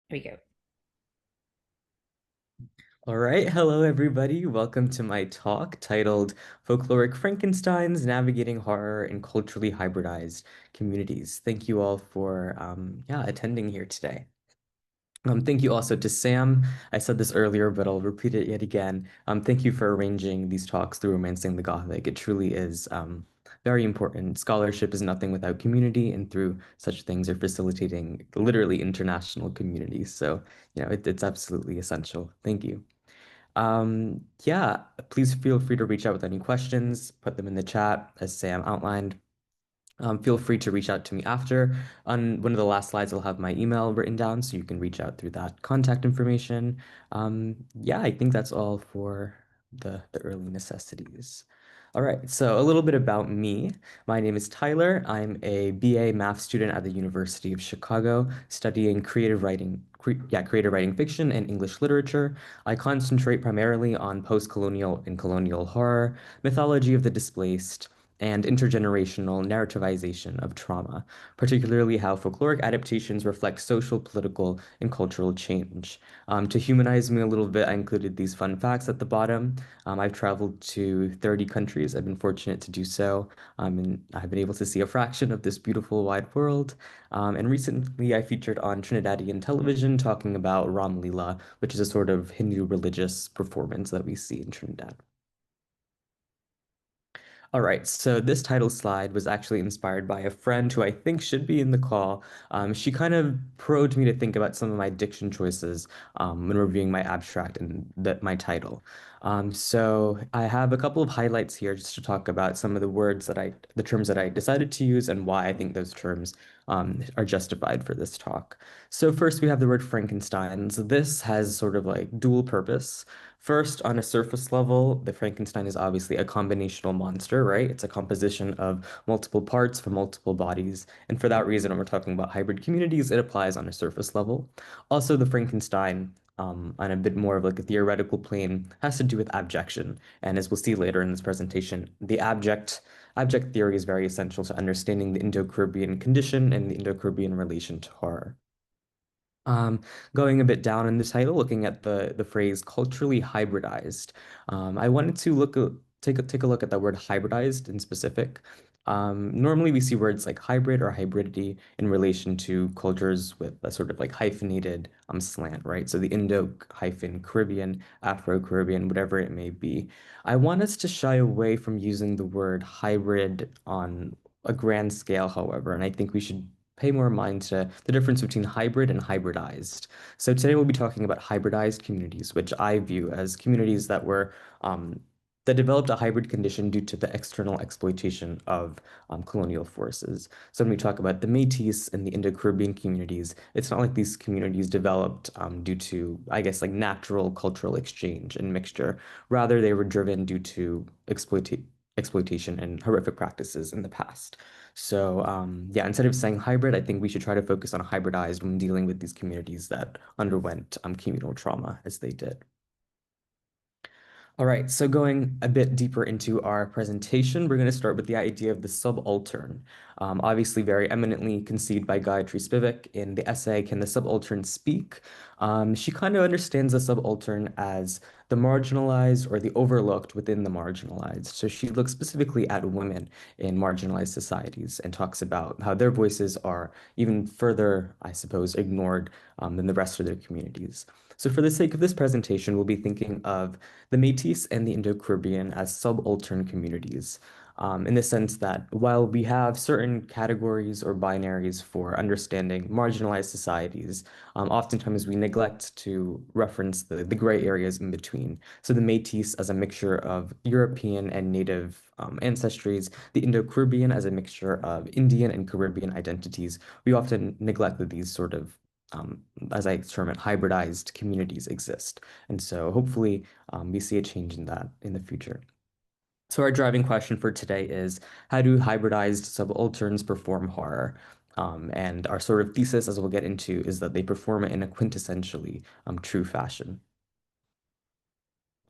Here we go. All right, hello everybody. Welcome to my talk titled Folkloric Frankensteins Navigating Horror in Culturally Hybridized Communities. Thank you all for attending here today. Thank you also to Sam. I said this earlier, but I'll repeat it yet again. Thank you for arranging these talks through Romancing the Gothic. It truly is very important. Scholarship is nothing without community, and through such things are facilitating literally international communities. So, it's absolutely essential. Thank you. Yeah, please feel free to reach out with any questions, put them in the chat as Sam outlined. Feel free to reach out to me after. On one of the last slides, I'll have my email written down so you can reach out through that contact information. Yeah, I think that's all for the early necessities. All right, so a little bit about me. My name is Tyler. I'm a BA math student at the University of Chicago, studying creative writing fiction and English literature. I concentrate primarily on post-colonial and colonial horror, mythology of the displaced, and intergenerational narrativization of trauma, particularly how folkloric adaptations reflect social, political, and cultural change. To humanize me a little bit, I included these fun facts at the bottom. I've traveled to 30 countries. I've been fortunate to do so, and I've been able to see a fraction of this beautiful wide world. And recently, I featured on Trinidadian television talking about Ram Leela, which is a sort of Hindu religious performance that we see in Trinidad. All right, so this title slide was actually inspired by a friend who I think should be in the call. She kind of probed me to think about some of my diction choices when reviewing my abstract and my title. So I have a couple of highlights here just to talk about some of the terms that I decided to use and why I think those terms are justified for this talk. So first we have the word Frankensteins. This has sort of like dual purpose. First, on a surface level, the Frankenstein is obviously a combinational monster, right? It's a composition of multiple parts from multiple bodies. And for that reason, when we're talking about hybrid communities, it applies on a surface level. Also, the Frankenstein, on a bit more of like a theoretical plane, has to do with abjection. And as we'll see later in this presentation, the abject theory is very essential to understanding the Indo-Caribbean condition and the Indo-Caribbean relation to horror. Um, Going a bit down in the title, looking at the phrase culturally hybridized, I wanted to take a look at that word hybridized in specific. Normally we see words like hybrid or hybridity in relation to cultures with a sort of like hyphenated slant, right? So the Indo-Caribbean, Afro-Caribbean, whatever it may be. I want us to shy away from using the word hybrid on a grand scale, however, and I think we should pay more mind to the difference between hybrid and hybridized. So today we'll be talking about hybridized communities, which I view as communities that developed a hybrid condition due to the external exploitation of colonial forces. So when we talk about the Métis and the Indo-Caribbean communities, it's not like these communities developed due to, I guess, like natural cultural exchange and mixture. Rather, they were driven due to exploitation and horrific practices in the past. So, yeah, instead of saying hybrid, I think we should try to focus on hybridized when dealing with these communities that underwent communal trauma as they did. All right, so going a bit deeper into our presentation, we're going to start with the idea of the subaltern. Obviously, very eminently conceived by Gayatri Spivak in the essay, Can the Subaltern Speak? She kind of understands the subaltern as the marginalized or the overlooked within the marginalized. So she looks specifically at women in marginalized societies and talks about how their voices are even further, I suppose, ignored than the rest of their communities. So for the sake of this presentation, we'll be thinking of the Métis and the Indo-Caribbean as subaltern communities, in the sense that while we have certain categories or binaries for understanding marginalized societies, oftentimes we neglect to reference the gray areas in between. So the Métis as a mixture of European and Native ancestries, the Indo-Caribbean as a mixture of Indian and Caribbean identities. We often neglect that these sort of as I term it, hybridized communities exist. And so hopefully we see a change in that in the future. So our driving question for today is, how do hybridized subalterns perform horror? And our sort of thesis, as we'll get into, is that they perform it in a quintessentially true fashion.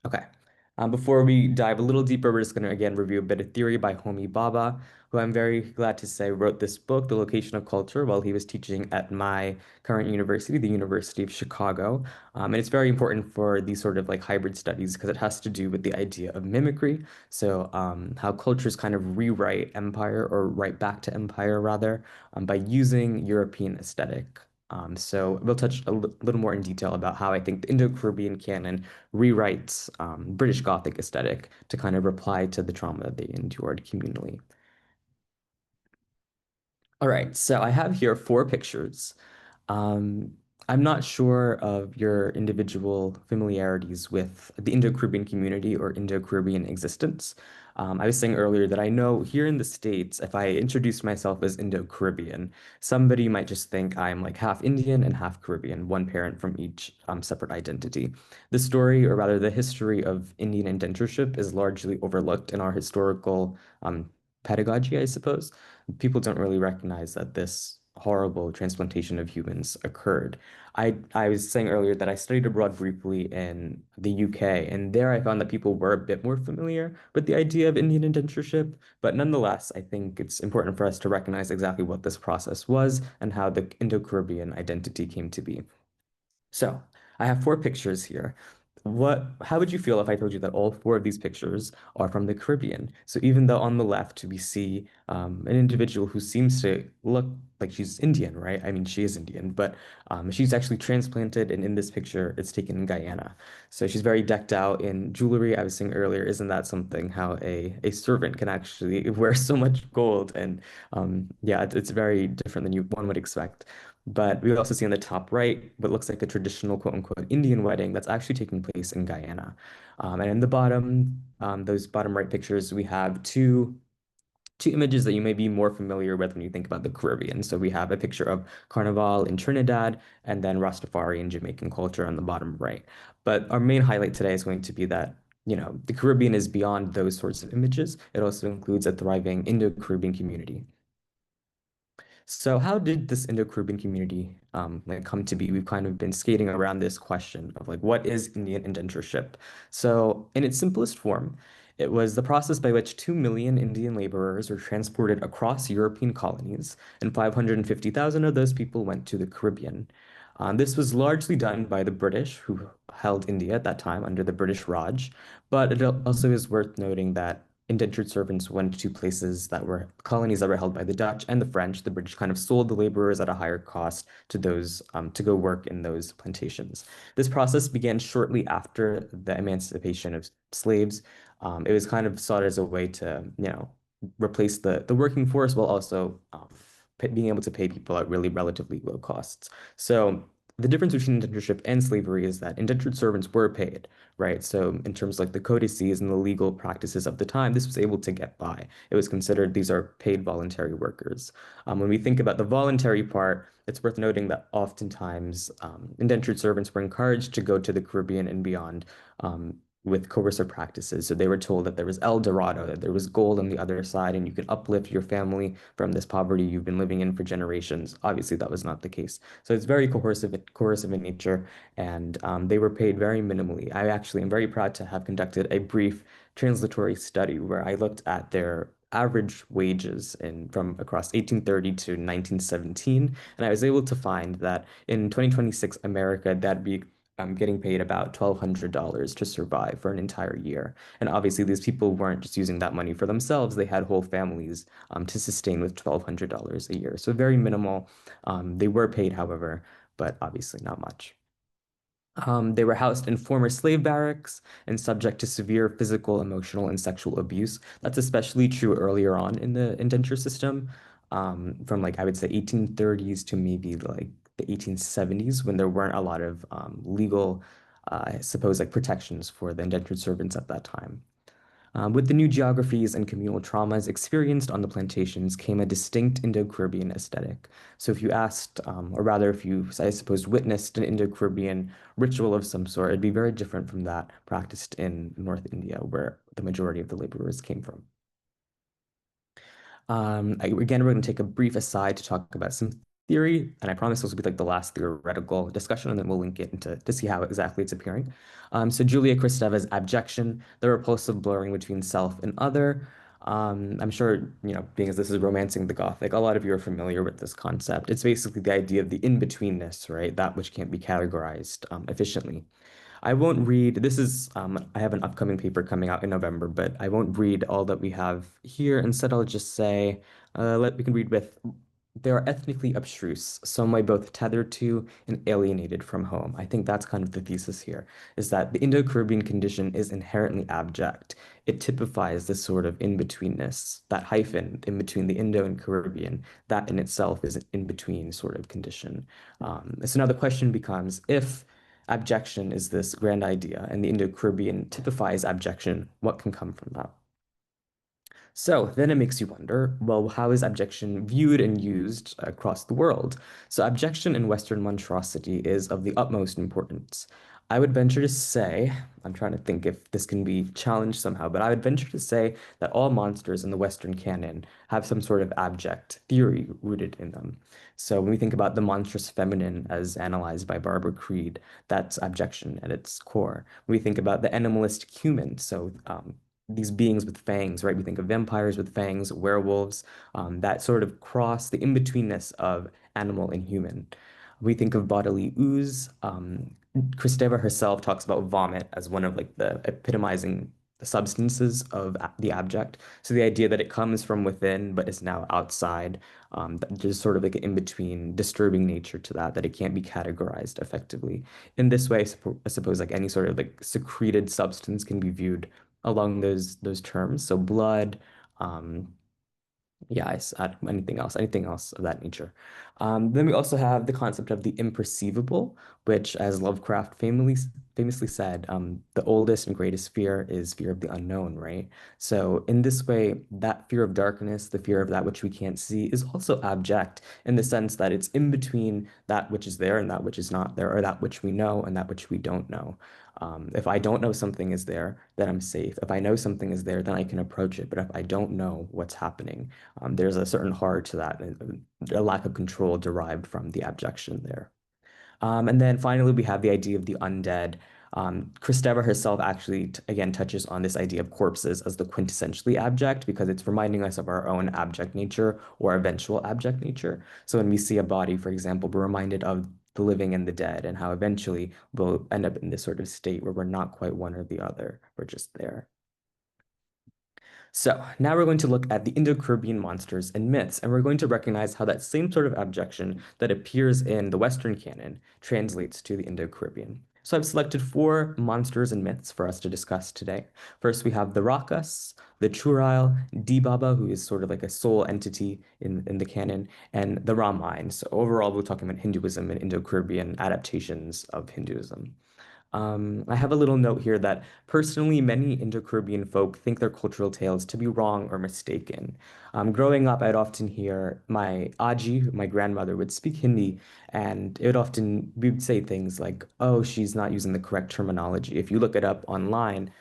Okay. Before we dive a little deeper, we're just going to again review a bit of theory by Homi Bhabha, who I'm very glad to say wrote this book, The Location of Culture, while he was teaching at my current university, the University of Chicago. And it's very important for these sort of like hybrid studies because it has to do with the idea of mimicry. So, how cultures kind of rewrite empire or write back to empire rather, by using European aesthetic. So we'll touch a little more in detail about how I think the Indo-Caribbean canon rewrites British Gothic aesthetic to kind of reply to the trauma that they endured communally. All right, so I have here four pictures. Um, I'm not sure of your individual familiarities with the Indo-Caribbean community or Indo-Caribbean existence. I was saying earlier that I know here in the States, if I introduce myself as Indo-Caribbean, somebody might just think I'm like half Indian and half Caribbean, one parent from each separate identity. The story, or rather the history of Indian indentureship, is largely overlooked in our historical pedagogy, I suppose. People don't really recognize that this horrible transplantation of humans occurred. I was saying earlier that I studied abroad briefly in the UK, and there I found that people were a bit more familiar with the idea of Indian indentureship. But nonetheless, I think it's important for us to recognize exactly what this process was and how the Indo-Caribbean identity came to be. So I have four pictures here. How would you feel if I told you that all four of these pictures are from the Caribbean? So even though on the left we see an individual who seems to look like she's Indian, right? I mean, she is Indian, but she's actually transplanted, and in this picture, it's taken in Guyana. So she's very decked out in jewelry. I was saying earlier, isn't that something? How a servant can actually wear so much gold, and yeah, it's very different than one would expect. But we also see on the top right what looks like a traditional quote unquote Indian wedding that's actually taking place in Guyana. And in the bottom, those bottom right pictures, we have two images that you may be more familiar with when you think about the Caribbean. So we have a picture of Carnival in Trinidad and then Rastafari and Jamaican culture on the bottom right. But our main highlight today is going to be that, the Caribbean is beyond those sorts of images. It also includes a thriving Indo-Caribbean community. So how did this Indo-Caribbean community like come to be? We've kind of been skating around this question of like what is Indian indentureship? So in its simplest form, it was the process by which 2 million Indian laborers were transported across European colonies, and 550,000 of those people went to the Caribbean. This was largely done by the British, who held India at that time under the British Raj, but it also is worth noting that indentured servants went to places that were colonies that were held by the Dutch and the French. The British kind of sold the laborers at a higher cost to those to go work in those plantations. This process began shortly after the emancipation of slaves. It was kind of sought as a way to, replace the working force while also being able to pay people at really relatively low costs. So the difference between indentureship and slavery is that indentured servants were paid, right? So in terms of like the codices and the legal practices of the time, this was able to get by. It was considered these are paid voluntary workers. When we think about the voluntary part, it's worth noting that oftentimes indentured servants were encouraged to go to the Caribbean and beyond with coercive practices. So they were told that there was El Dorado, that there was gold on the other side, and you could uplift your family from this poverty you've been living in for generations. Obviously, that was not the case. So it's very coercive in nature, and they were paid very minimally. I actually am very proud to have conducted a brief translatory study where I looked at their average wages from across 1830 to 1917, and I was able to find that in 2026 America, that'd be getting paid about $1,200 to survive for an entire year. And obviously, these people weren't just using that money for themselves, they had whole families to sustain with $1,200 a year. So very minimal. They were paid, however, but obviously not much. They were housed in former slave barracks and subject to severe physical, emotional, and sexual abuse. That's especially true earlier on in the indenture system, from like I would say 1830s to maybe like the 1870s, when there weren't a lot of legal, I suppose, like protections for the indentured servants at that time. With the new geographies and communal traumas experienced on the plantations came a distinct Indo-Caribbean aesthetic. So if you asked, or rather if you, I suppose, witnessed an Indo-Caribbean ritual of some sort, it'd be very different from that practiced in North India, where the majority of the laborers came from. Again, we're going to take a brief aside to talk about some theory, and I promise this will be like the last theoretical discussion, and then we'll link it into to see how exactly it's appearing. So Julia Kristeva's abjection, the repulsive blurring between self and other. I'm sure, being as this is romancing the Gothic, a lot of you are familiar with this concept. It's basically the idea of the in-betweenness, right? That which can't be categorized efficiently. I won't read, I have an upcoming paper coming out in November, but I won't read all that we have here. Instead, I'll just say, we can read with, they are ethnically abstruse, some way both tethered to and alienated from home. I think that's kind of the thesis here, is that the Indo-Caribbean condition is inherently abject. It typifies this sort of in-betweenness, that hyphen in between the Indo and Caribbean, that in itself is an in-between sort of condition. So now the question becomes, if abjection is this grand idea, and the Indo-Caribbean typifies abjection. What can come from that? So then it makes you wonder, well, how is abjection viewed and used across the world? So abjection in Western monstrosity is of the utmost importance. I would venture to say, I'm trying to think if this can be challenged somehow, but I would venture to say that all monsters in the Western canon have some sort of abject theory rooted in them. So when we think about the monstrous feminine as analyzed by Barbara Creed, that's abjection at its core. When we think about the animalistic human, so these beings with fangs, right? We think of vampires with fangs, werewolves, that sort of cross the in-betweenness of animal and human. We think of bodily ooze. Kristeva herself talks about vomit as one of like the epitomizing substances of the abject. So the idea that it comes from within but is now outside, there's sort of like an in-between disturbing nature to that, that it can't be categorized effectively. In this way, I suppose like any sort of like secreted substance can be viewed along those terms. So blood, um, yeah, anything else of that nature. Then we also have the concept of the imperceivable, which, as Lovecraft famously said, the oldest and greatest fear is fear of the unknown, right? So in this way, that fear of darkness, the fear of that which we can't see, is also abject in the sense that it's in between that which is there and that which is not there, or that which we know and that which we don't know. If I don't know something is there, then I'm safe. If I know something is there, then I can approach it. But if I don't know what's happening, there's a certain horror to that, and a lack of control derived from the abjection there. And then finally, we have the idea of the undead. Kristeva herself actually, again, touches on this idea of corpses as the quintessentially abject because it's reminding us of our own abject nature or eventual abject nature. So when we see a body, for example, we're reminded of the living and the dead and how eventually we'll end up in this sort of state where we're not quite one or the other. We're just there. So now we're going to look at the Indo-Caribbean monsters and myths, and we're going to recognize how that same sort of abjection that appears in the Western canon translates to the Indo-Caribbean. So I've selected four monsters and myths for us to discuss today. First, we have the Rakas, the Churail, Dibaba, who is sort of like a soul entity in the canon, and the Ramayana. So overall, we're talking about Hinduism and Indo-Caribbean adaptations of Hinduism. I have a little note here that personally, many Indo-Caribbean folk think their cultural tales to be wrong or mistaken. Growing up, I'd often hear my Aji, my grandmother, would speak Hindi, and it would often we would say things like, "Oh, she's not using the correct terminology." If you look it up online,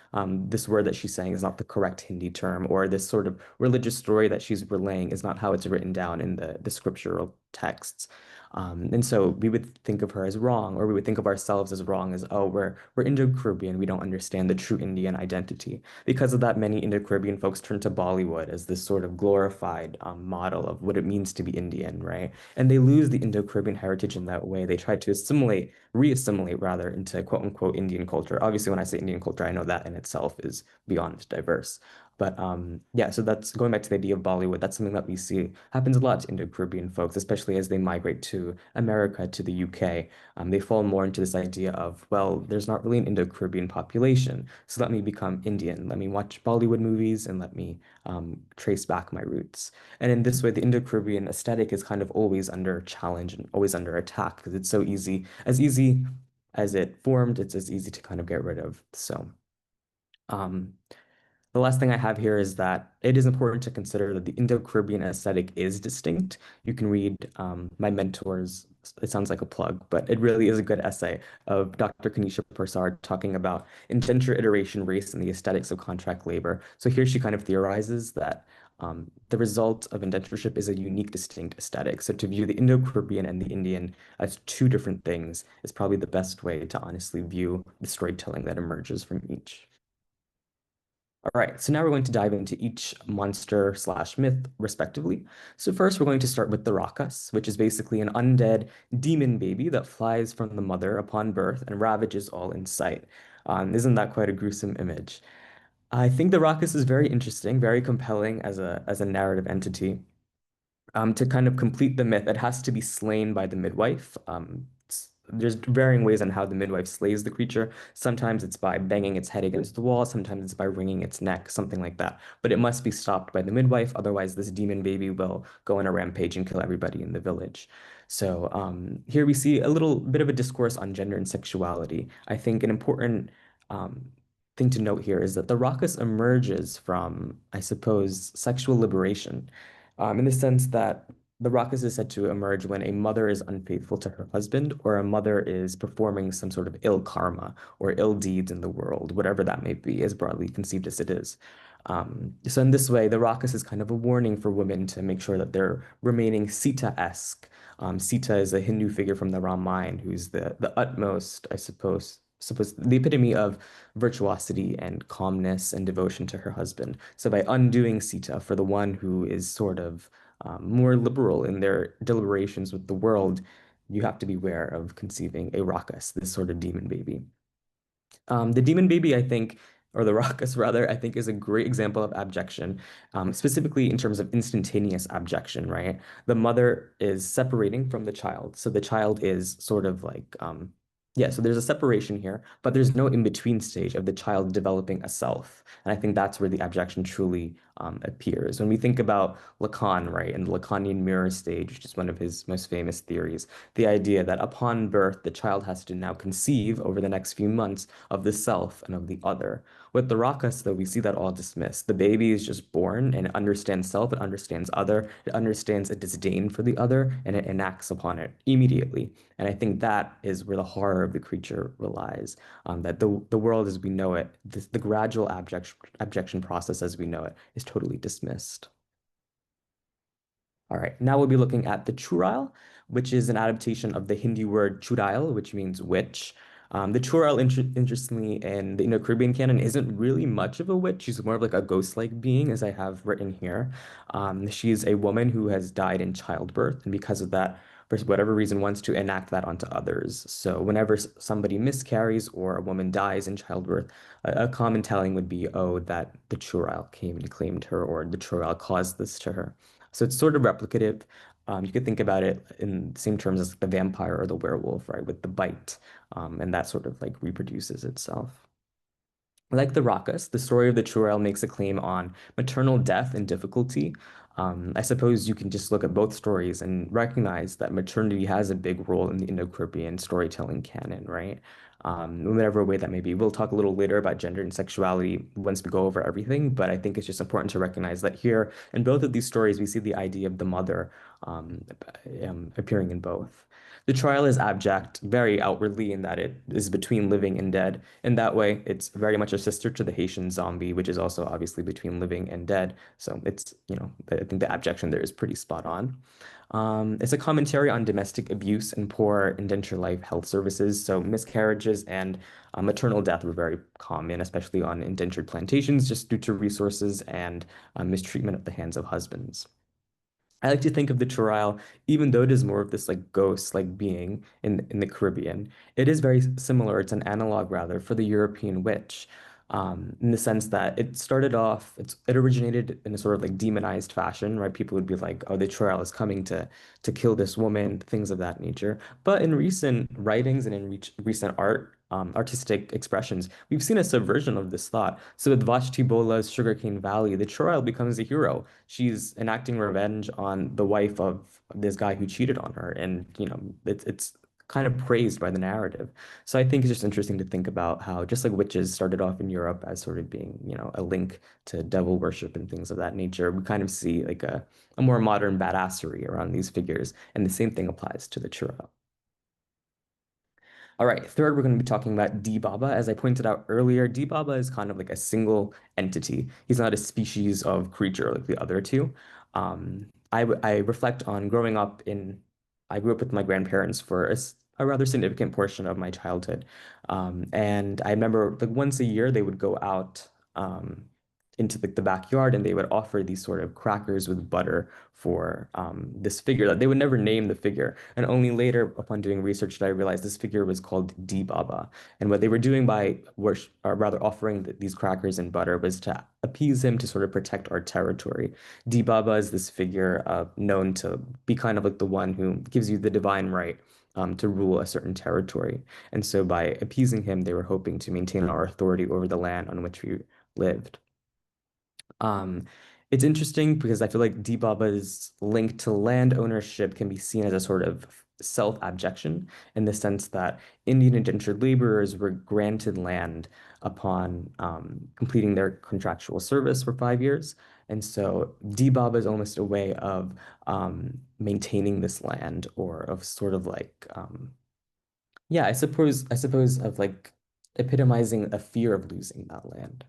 this word that she's saying is not the correct Hindi term, or this sort of religious story that she's relaying is not how it's written down in the scriptural texts. And so we would think of her as wrong, or we would think of ourselves as wrong, as, oh, we're Indo-Caribbean, we don't understand the true Indian identity. Because of that, many Indo-Caribbean folks turn to Bollywood as this sort of glorified model of what it means to be Indian, right? And they lose the Indo-Caribbean heritage in that way. They try to re-assimilate rather into quote unquote Indian culture. Obviously, when I say Indian culture, I know that in itself is beyond diverse. But yeah, so that's going back to the idea of Bollywood. That's something that we see happens a lot to Indo-Caribbean folks, especially as they migrate to America, to the UK. They fall more into this idea of, well, there's not really an Indo-Caribbean population, so let me become Indian. Let me watch Bollywood movies and let me trace back my roots. And in this way, the Indo-Caribbean aesthetic is kind of always under challenge and always under attack because it's so easy as it formed, it's as easy to kind of get rid of. So. Um, the last thing I have here is that it is important to consider that the Indo-Caribbean aesthetic is distinct. You can read my mentors, it sounds like a plug, but it really is a good essay of Dr. Kanisha Persad talking about indenture iteration, race, and the aesthetics of contract labor. So here she kind of theorizes that The result of indentureship is a unique, distinct aesthetic. So to view the Indo-Caribbean and the Indian as two different things is probably the best way to honestly view the storytelling that emerges from each. All right, so now we're going to dive into each monster slash myth, respectively. So first, we're going to start with the Rakas, which is basically an undead demon baby that flies from the mother upon birth and ravages all in sight. Isn't that quite a gruesome image? I think the Rakas is very interesting, very compelling as a narrative entity. To kind of complete the myth, it has to be slain by the midwife. There's varying ways on how the midwife slays the creature. Sometimes it's by banging its head against the wall, sometimes it's by wringing its neck, something like that. But it must be stopped by the midwife, otherwise this demon baby will go on a rampage and kill everybody in the village. So here we see a little bit of a discourse on gender and sexuality. I think an important um, thing to note here is that the Rakas emerges from, I suppose, sexual liberation in the sense that the Rakas is said to emerge when a mother is unfaithful to her husband or a mother is performing some sort of ill karma or ill deeds in the world, whatever that may be, as broadly conceived as it is. So in this way, the Rakas is kind of a warning for women to make sure that they're remaining Sita-esque. Sita is a Hindu figure from the Ramayana who's the utmost, I suppose the epitome of virtuosity and calmness and devotion to her husband. So by undoing Sita for the one who is sort of more liberal in their deliberations with the world, you have to beware of conceiving a Rakas, this sort of demon baby. The demon baby, I think, or the Rakas rather, I think is a great example of abjection, specifically in terms of instantaneous abjection, right? The mother is separating from the child. So the child is sort of like, yeah, so there's a separation here, but there's no in-between stage of the child developing a self. And I think that's where the abjection truly appears. When we think about Lacan, right, and the Lacanian mirror stage, which is one of his most famous theories, the idea that upon birth, the child has to now conceive over the next few months of the self and of the other. With the Rakas, though, we see that all dismissed. The baby is just born and it understands self, it understands other, it understands a disdain for the other, and it enacts upon it immediately. And I think that is where the horror of the creature relies, that the world as we know it, the gradual abjection process as we know it, is totally dismissed. All right, now we'll be looking at the Churail, which is an adaptation of the Hindi word Churail, which means witch. The Churail, interestingly, in the Indo-Caribbean canon, isn't really much of a witch. She's more of like a ghost-like being, as I have written here. She's a woman who has died in childbirth, and because of that, for whatever reason, wants to enact that onto others. So whenever somebody miscarries or a woman dies in childbirth, a common telling would be, oh, that the Churail came and claimed her, or the Churail caused this to her. So it's sort of replicative. You could think about it in the same terms as the vampire or the werewolf, right? With the bite, and that sort of like reproduces itself. Like the Rakas, the story of the Churel makes a claim on maternal death and difficulty. I suppose you can just look at both stories and recognize that maternity has a big role in the Indo-Caribbean storytelling canon, right? In whatever way that may be. We'll talk a little later about gender and sexuality once we go over everything, but I think it's just important to recognize that here in both of these stories, we see the idea of the mother appearing in both. The trial is abject, very outwardly in that it is between living and dead. In that way, it's very much a sister to the Haitian zombie, which is also obviously between living and dead. So it's, I think the abjection there is pretty spot on. It's a commentary on domestic abuse and poor indenture life health services. So miscarriages and maternal death were very common, especially on indentured plantations, just due to resources and mistreatment at the hands of husbands. I like to think of the Chorale, even though it is more of this like ghost-like being in the Caribbean, it is very similar. It's an analog rather for the European witch, in the sense that it started off, it originated in a sort of like demonized fashion, right? People would be like, "Oh, the Chorale is coming to kill this woman," things of that nature. But in recent writings and in recent art, artistic expressions, we've seen a subversion of this thought. So with Vashti Bola's Sugarcane Valley, the Chorale becomes a hero. She's enacting revenge on the wife of this guy who cheated on her, and it's kind of praised by the narrative. So I think it's just interesting to think about how just like witches started off in Europe as sort of being, a link to devil worship and things of that nature, we kind of see like a more modern badassery around these figures, and the same thing applies to the Churro. All right, third, we're going to be talking about D. Baba. As I pointed out earlier, D. Baba is kind of like a single entity. He's not a species of creature like the other two. I reflect on growing up in, I grew up with my grandparents for a rather significant portion of my childhood. And I remember like once a year they would go out into the backyard and they would offer these sort of crackers with butter for this figure that they would never name the figure. And only later, upon doing research, did I realize this figure was called D Baba. And what they were doing by worship, or rather offering these crackers and butter, was to appease him to sort of protect our territory. D Baba is this figure known to be kind of like the one who gives you the divine right. To rule a certain territory. And so by appeasing him, they were hoping to maintain our authority over the land on which we lived. Um, it's interesting because I feel like Deebaba's link to land ownership can be seen as a sort of self-abjection in the sense that Indian indentured laborers were granted land upon completing their contractual service for 5 years. And so Deebaba is almost a way of maintaining this land or of sort of like, yeah, I suppose of like epitomizing a fear of losing that land.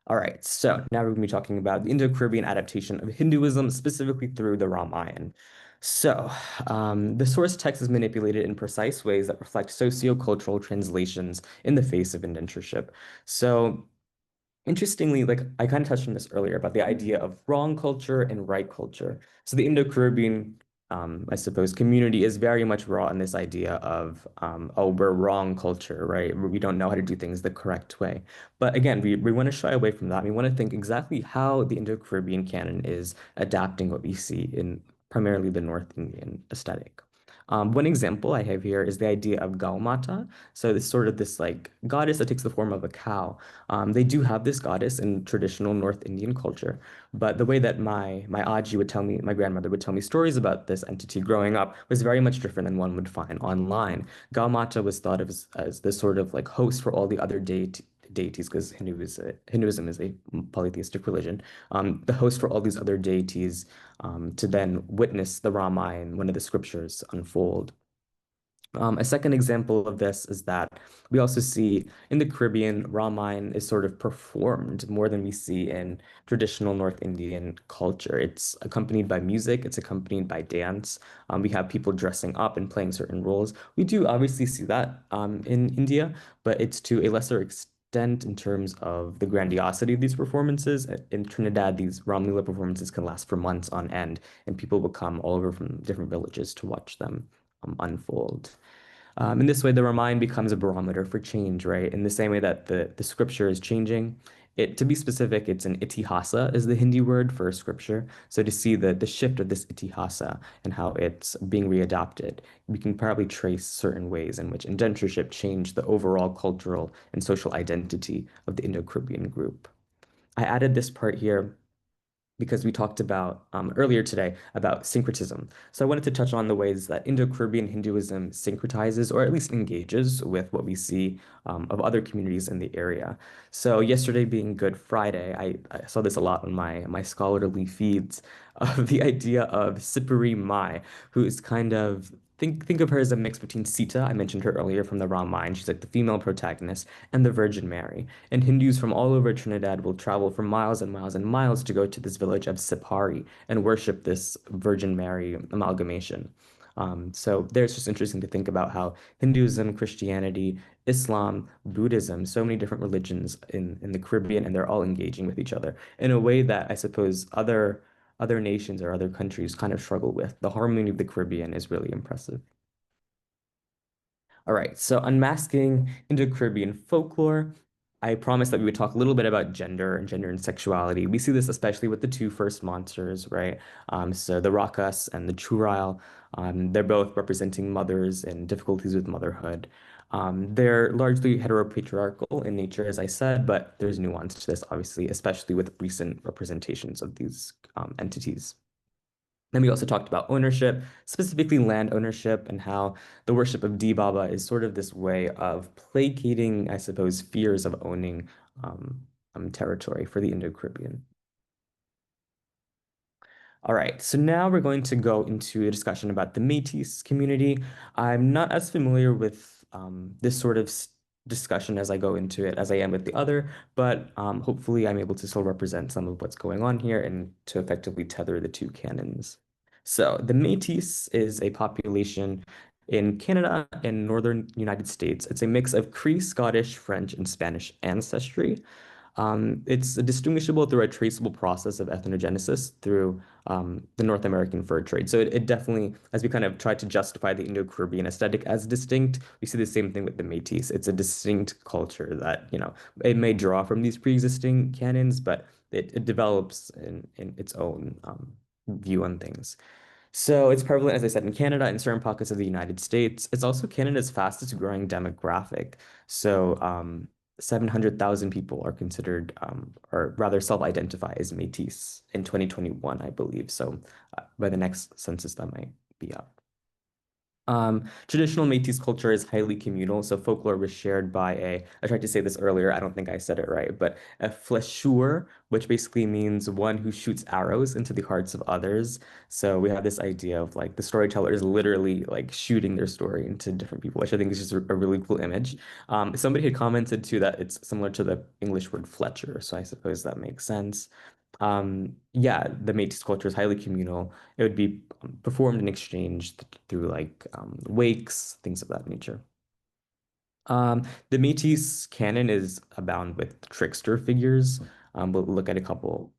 All right, so now we're going to be talking about the Indo-Caribbean adaptation of Hinduism, specifically through the Ramayana. So, the source text is manipulated in precise ways that reflect socio-cultural translations in the face of indentureship. So, interestingly, like I kind of touched on this earlier about the idea of wrong culture and right culture. So the Indo-Caribbean, I suppose, community is very much raw in this idea of, oh, we're wrong culture, right? We don't know how to do things the correct way. But again, we want to shy away from that. We want to think exactly how the Indo-Caribbean canon is adapting what we see in primarily the North Indian aesthetic. One example I have here is the idea of Gaumata. So it's sort of this like goddess that takes the form of a cow. They do have this goddess in traditional North Indian culture, but the way that my Aji would tell me, my grandmother would tell me stories about this entity growing up was very much different than one would find online. Gaumata was thought of as this sort of like host for all the other deities, because Hinduism is a polytheistic religion, the host for all these other deities to then witness the Ramayana, one of the scriptures, unfold. A second example of this is that we also see in the Caribbean, Ramayana is sort of performed more than we see in traditional North Indian culture. It's accompanied by music, it's accompanied by dance. We have people dressing up and playing certain roles. We do obviously see that in India, but it's to a lesser extent in terms of the grandiosity of these performances. In Trinidad, these Ramlila performances can last for months on end, and people will come all over from different villages to watch them unfold. In this way, the Ramayana becomes a barometer for change, right? In the same way that the scripture is changing. To be specific, it's an itihasa is the Hindi word for scripture. So to see the shift of this itihasa and how it's being readapted, we can probably trace certain ways in which indentureship changed the overall cultural and social identity of the Indo-Caribbean group. I added this part here because we talked about earlier today about syncretism. So I wanted to touch on the ways that Indo-Caribbean Hinduism syncretizes or at least engages with what we see of other communities in the area. So yesterday being Good Friday, I saw this a lot on my scholarly feeds of the idea of Sipari Mai, who is kind of think of her as a mix between Sita, I mentioned her earlier from the Ramayana, she's like the female protagonist, and the Virgin Mary. And Hindus from all over Trinidad will travel for miles and miles and miles to go to this village of Sipari and worship this Virgin Mary amalgamation. So there's just interesting to think about how Hinduism, Christianity, Islam, Buddhism, so many different religions in the Caribbean, and they're all engaging with each other in a way that I suppose other nations or other countries kind of struggle with. The harmony of the Caribbean is really impressive. All right, so unmasking Indo-Caribbean folklore. I promised that we would talk a little bit about gender and sexuality. We see this especially with the two first monsters, right? So the Rakas and the Churail, they're both representing mothers and difficulties with motherhood. They're largely heteropatriarchal in nature, as I said, but there's nuance to this, obviously, especially with recent representations of these entities. Then we also talked about ownership, specifically land ownership, and how the worship of D Baba is sort of this way of placating, I suppose, fears of owning territory for the Indo-Caribbean. All right, so now we're going to go into a discussion about the Métis community. I'm not as familiar with this sort of discussion as I go into it as I am with the other, but hopefully I'm able to still represent some of what's going on here and to effectively tether the two canons. So the Métis is a population in Canada and northern United States. It's a mix of Cree, Scottish, French, and Spanish ancestry. It's distinguishable through a traceable process of ethnogenesis through the North American fur trade. So it definitely, as we kind of try to justify the Indo-Caribbean aesthetic as distinct, we see the same thing with the Métis. It's a distinct culture that, it may draw from these pre-existing canons, but it develops in its own view on things. So it's prevalent, as I said, in Canada and certain pockets of the United States. It's also Canada's fastest growing demographic. So 700,000 people are considered, or rather self-identify as Métis in 2021, I believe. So by the next census, that might be up. Traditional Métis culture is highly communal, so folklore was shared by I tried to say this earlier, I don't think I said it right, but a flecheur, which basically means one who shoots arrows into the hearts of others. So we have this idea of like the storyteller is literally like shooting their story into different people, which I think is just a really cool image. Somebody had commented too that it's similar to the English word Fletcher, so I suppose that makes sense. Yeah, the Métis culture is highly communal. It would be performed and exchanged through like wakes, things of that nature. The Métis canon is abound with trickster figures. We'll look at a couple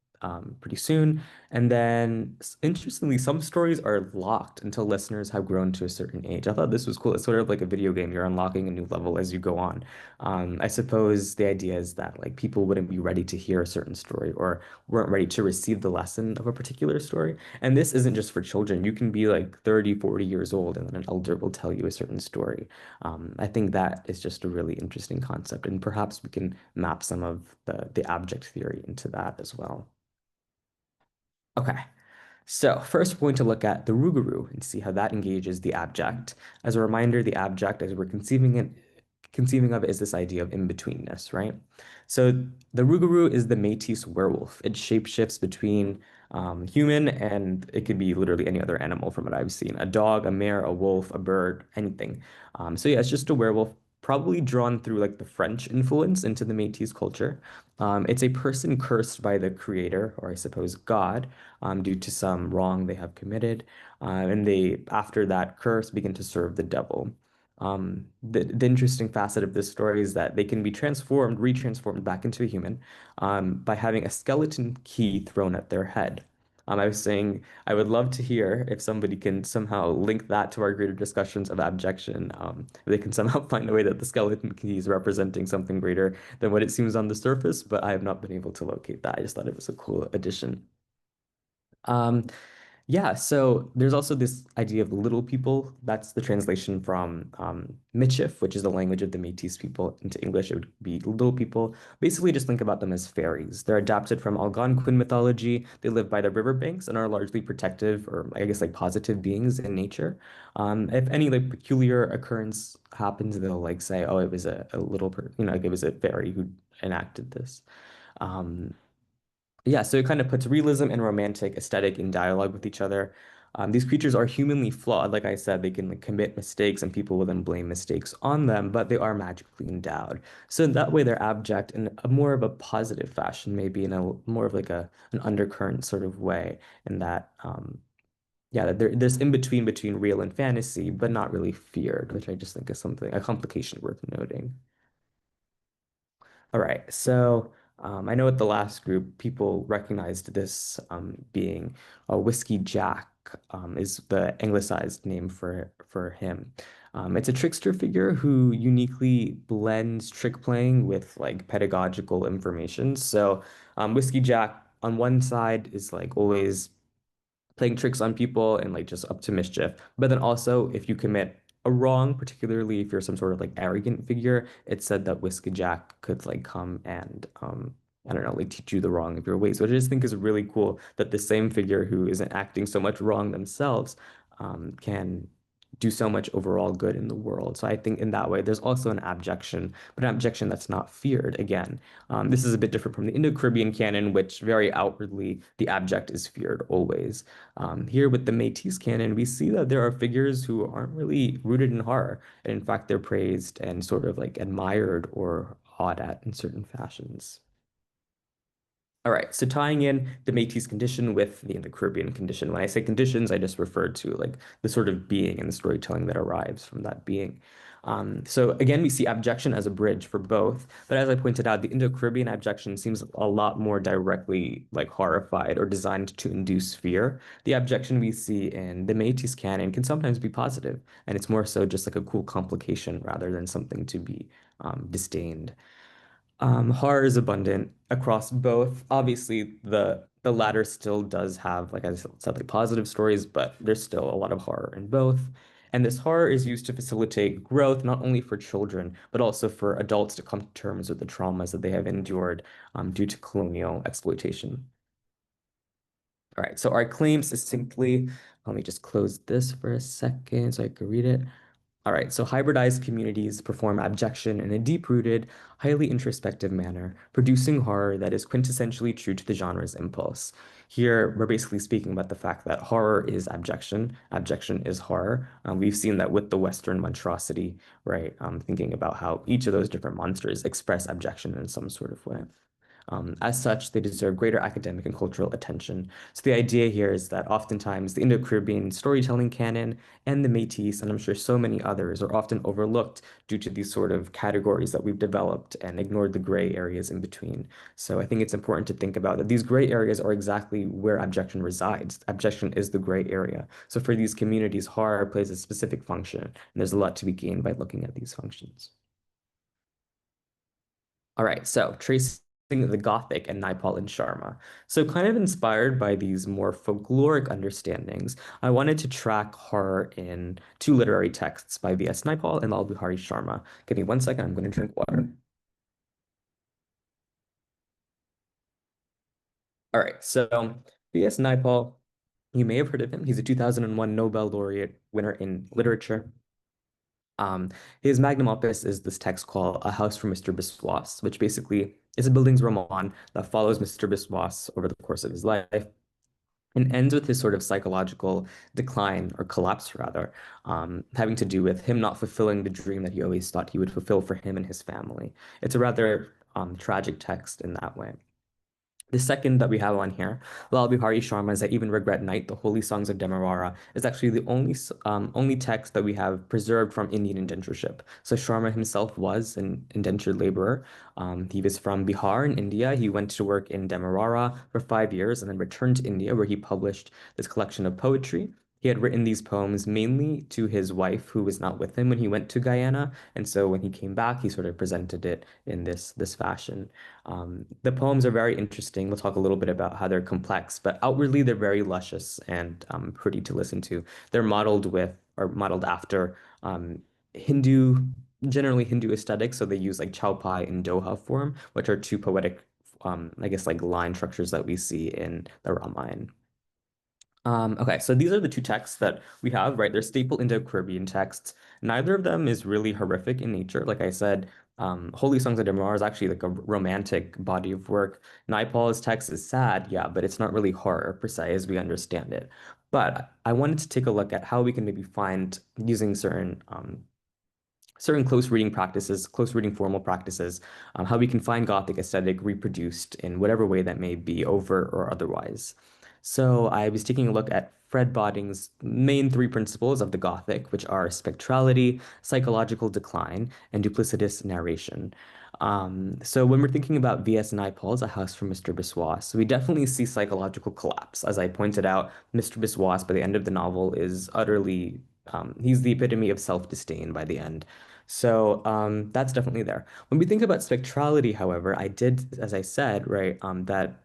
pretty soon. And then, interestingly, some stories are locked until listeners have grown to a certain age. I thought this was cool. It's sort of like a video game. You're unlocking a new level as you go on. I suppose the idea is that like people wouldn't be ready to hear a certain story or weren't ready to receive the lesson of a particular story. And this isn't just for children. You can be like 30, 40 years old, and then an elder will tell you a certain story. I think that is just a really interesting concept, and perhaps we can map some of the abject theory into that as well. Okay, so first we're going to look at the Rougarou and see how that engages the abject. As a reminder, the abject, as we're conceiving of it, is this idea of in-betweenness, right? So the Rougarou is the Métis werewolf. It shapeshifts between human and it could be literally any other animal from what I've seen. A dog, a mare, a wolf, a bird, anything. So yeah, it's just a werewolf, probably drawn through like the French influence into the Métis culture. It's a person cursed by the creator, or I suppose God, due to some wrong they have committed. And they, after that curse, begin to serve the devil. The interesting facet of this story is that they can be transformed, retransformed back into a human by having a skeleton key thrown at their head. I was saying I would love to hear if somebody can somehow link that to our greater discussions of abjection. If they can somehow find a way that the skeleton key is representing something greater than what it seems on the surface, but I have not been able to locate that. I just thought it was a cool addition. Um, yeah, so there's also this idea of little people. That's the translation from Michif, which is the language of the Métis people, into English. It would be little people. Basically, just think about them as fairies. They're adapted from Algonquin mythology. They live by the riverbanks and are largely protective, or I guess like positive beings in nature. If any like peculiar occurrence happens, they'll like say, "Oh, it was a little, like it was a fairy who enacted this." Um, yeah, so it kind of puts realism and romantic aesthetic in dialogue with each other. These creatures are humanly flawed. Like I said, they can like, commit mistakes and people will then blame mistakes on them, but they are magically endowed. So in that way, they're abject in a more of a positive fashion, maybe in a more of like an undercurrent sort of way, in that yeah, that there's in between real and fantasy, but not really feared, which I just think is something, a complication worth noting. All right, so I know at the last group, people recognized this being a Whiskey Jack is the anglicized name for him. It's a trickster figure who uniquely blends trick playing with like pedagogical information. So Whiskey Jack on one side is like always playing tricks on people and like just up to mischief. But then also, if you commit a wrong, particularly if you're some sort of like arrogant figure, it's said that Whiskey Jack could like come and I don't know, like teach you the wrong of your ways, which I just think is really cool that the same figure who isn't acting so much wrong themselves can do so much overall good in the world. So I think in that way, there's also an abjection, but an abjection that's not feared. Again, this is a bit different from the Indo-Caribbean canon, which very outwardly the abject is feared always. Here with the Métis canon, we see that there are figures who aren't really rooted in horror, and in fact, they're praised and sort of like admired or awed at in certain fashions. All right, so tying in the Métis condition with the Indo-Caribbean condition. When I say conditions, I just refer to like the sort of being and the storytelling that arrives from that being. So again, we see abjection as a bridge for both, but as I pointed out, the Indo-Caribbean abjection seems a lot more directly like horrified or designed to induce fear. The abjection we see in the Métis canon can sometimes be positive, and it's more so just like a cool complication rather than something to be disdained. Horror is abundant across both. Obviously, the latter still does have, like I said, like positive stories, but there's still a lot of horror in both. And this horror is used to facilitate growth, not only for children, but also for adults to come to terms with the traumas that they have endured due to colonial exploitation. All right, so our claim succinctly, let me just close this for a second so I can read it. All right, so hybridized communities perform abjection in a deep-rooted, highly introspective manner, producing horror that is quintessentially true to the genre's impulse. Here, we're basically speaking about the fact that horror is abjection is horror. We've seen that with the Western monstrosity, right? Thinking about how each of those different monsters express abjection in some sort of way. As such, they deserve greater academic and cultural attention. So the idea here is that oftentimes the Indo-Caribbean storytelling canon and the Métis, and I'm sure so many others, are often overlooked due to these sort of categories that we've developed and ignored the gray areas in between. So I think it's important to think about that these gray areas are exactly where abjection resides. Abjection is the gray area. So for these communities, horror plays a specific function, and there's a lot to be gained by looking at these functions. All right, so tracing the Gothic and Naipaul and Sharma. So kind of inspired by these more folkloric understandings, I wanted to track horror in two literary texts by V.S. Naipaul and Lal Bihari Sharma. Give me one second, I'm going to drink water. All right, so V.S. Naipaul, you may have heard of him. He's a 2001 Nobel laureate winner in literature. Um, his magnum opus is this text called A House for Mr. Biswas, which basically is a Bildungsroman that follows Mr. Biswas over the course of his life and ends with his sort of psychological decline or collapse, rather, having to do with him not fulfilling the dream that he always thought he would fulfill for him and his family. It's a rather tragic text in that way. The second that we have on here, Lal Bihari Sharma's I Even Regret Night, the Holy Songs of Demerara, is actually the only text that we have preserved from Indian indentureship. So Sharma himself was an indentured laborer. He was from Bihar in India. He went to work in Demerara for 5 years and then returned to India, where he published this collection of poetry. He had written these poems mainly to his wife, who was not with him when he went to Guyana, and so when he came back, he sort of presented it in this fashion. The poems are very interesting. We'll talk a little bit about how they're complex, but outwardly they're very luscious and pretty to listen to. They're modeled with or modeled after Hindu, generally Hindu aesthetics. So they use like Chaupai and Doha form, which are two poetic, I guess, like line structures that we see in the Ramayana. Okay, so these are the two texts that we have, right? They're staple Indo-Caribbean texts. Neither of them is really horrific in nature. Like I said, Holy Songs of Demerara is actually like a romantic body of work. Naipaul's text is sad, yeah, but it's not really horror per se as we understand it. But I wanted to take a look at how we can maybe find using certain close reading practices, close reading formal practices, how we can find Gothic aesthetic reproduced in whatever way that may be, overt or otherwise. So I was taking a look at Fred Bodding's main three principles of the Gothic, which are spectrality, psychological decline, and duplicitous narration. So when we're thinking about V.S. Naipaul's A House for Mr. Biswas, we definitely see psychological collapse. As I pointed out, Mr. Biswas, by the end of the novel, is utterly, he's the epitome of self-disdain by the end. So that's definitely there. When we think about spectrality, however, I did, as I said, right, that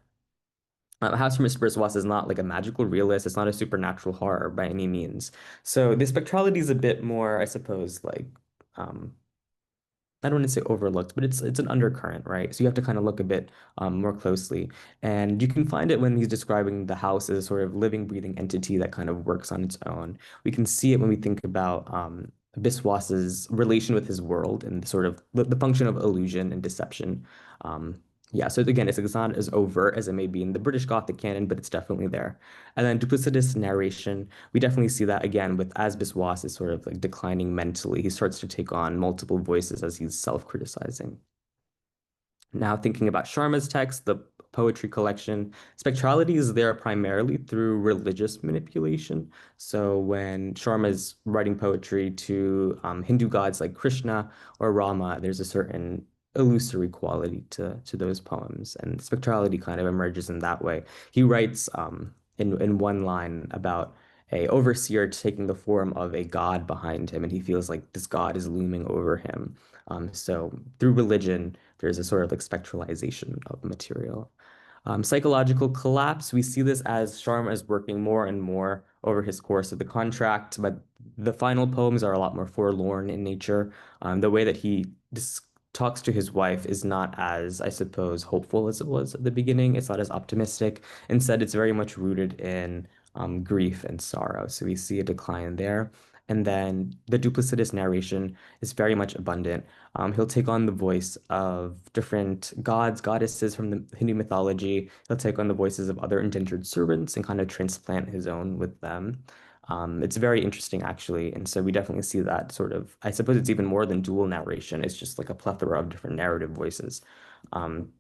House from Mr. Biswas is not like a magical realist. It's not a supernatural horror by any means. So the spectrality is a bit more, I suppose, like um, I don't want to say overlooked, but it's an undercurrent, right? So you have to kind of look a bit more closely, and you can find it when he's describing the house as a sort of living, breathing entity that kind of works on its own. We can see it when we think about Biswas's relation with his world and sort of the function of illusion and deception. Um, yeah, so again, it's not as overt as it may be in the British Gothic canon, but it's definitely there. And then duplicitous narration. We definitely see that again with as Biswas is sort of like declining mentally. He starts to take on multiple voices as he's self-criticizing. Now, thinking about Sharma's text, the poetry collection, spectrality is there primarily through religious manipulation. So when Sharma is writing poetry to Hindu gods like Krishna or Rama, there's a certain illusory quality to those poems, and spectrality kind of emerges in that way. He writes in one line about a overseer taking the form of a god behind him, and he feels like this god is looming over him. So through religion, there's a sort of like spectralization of material. Psychological collapse, we see this as Sharma is working more and more over his course of the contract, but the final poems are a lot more forlorn in nature. The way that he talks to his wife is not as, I suppose, hopeful as it was at the beginning. It's not as optimistic. Instead, it's very much rooted in grief and sorrow. So we see a decline there. And then the duplicitous narration is very much abundant. He'll take on the voice of different gods, goddesses from the Hindu mythology. He'll take on the voices of other indentured servants and kind of transplant his own with them. It's very interesting, actually. And so we definitely see that sort of, I suppose it's even more than dual narration. It's just like a plethora of different narrative voices. Um,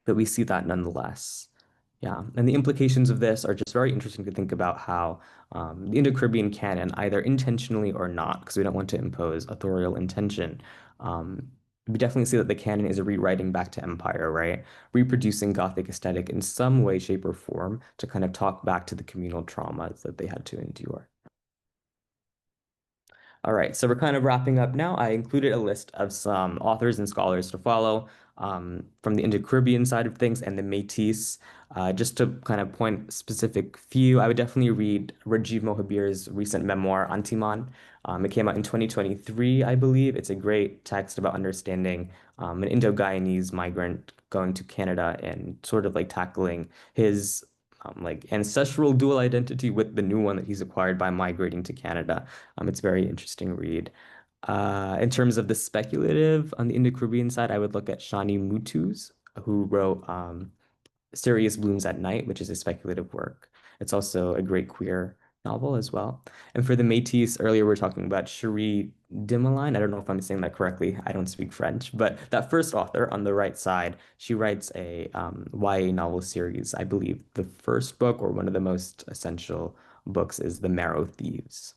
but we see that nonetheless. Yeah, and the implications of this are just very interesting to think about how the Indo-Caribbean canon, either intentionally or not, because we don't want to impose authorial intention, we definitely see that the canon is a rewriting back to empire, right? Reproducing Gothic aesthetic in some way, shape, or form to kind of talk back to the communal traumas that they had to endure. All right, so we're kind of wrapping up now. I included a list of some authors and scholars to follow from the Indo-Caribbean side of things and the Métis. Just to kind of point specific few, I would definitely read Rajiv Mohabir's recent memoir, Antiman. It came out in 2023, I believe. It's a great text about understanding an Indo-Guyanese migrant going to Canada and sort of like tackling his like ancestral dual identity with the new one that he's acquired by migrating to Canada. It's a very interesting read. In terms of the speculative on the Indo-Caribbean side, I would look at Shani Mutus, who wrote Sirius Blooms at Night, which is a speculative work. It's also a great queer novel as well. And for the Métis, earlier we were talking about Cherie Dimaline. I don't know if I'm saying that correctly. I don't speak French, but that first author on the right side, she writes a YA novel series. I believe the first book or one of the most essential books is The Marrow Thieves.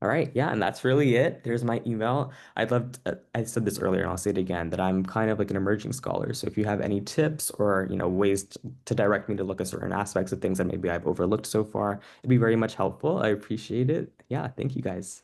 All right, yeah, and that's really it. There's my email. I said this earlier and I'll say it again, that I'm kind of like an emerging scholar. So if you have any tips or, ways to direct me to look at certain aspects of things that maybe I've overlooked so far, it'd be very much helpful. I appreciate it. Yeah, thank you guys.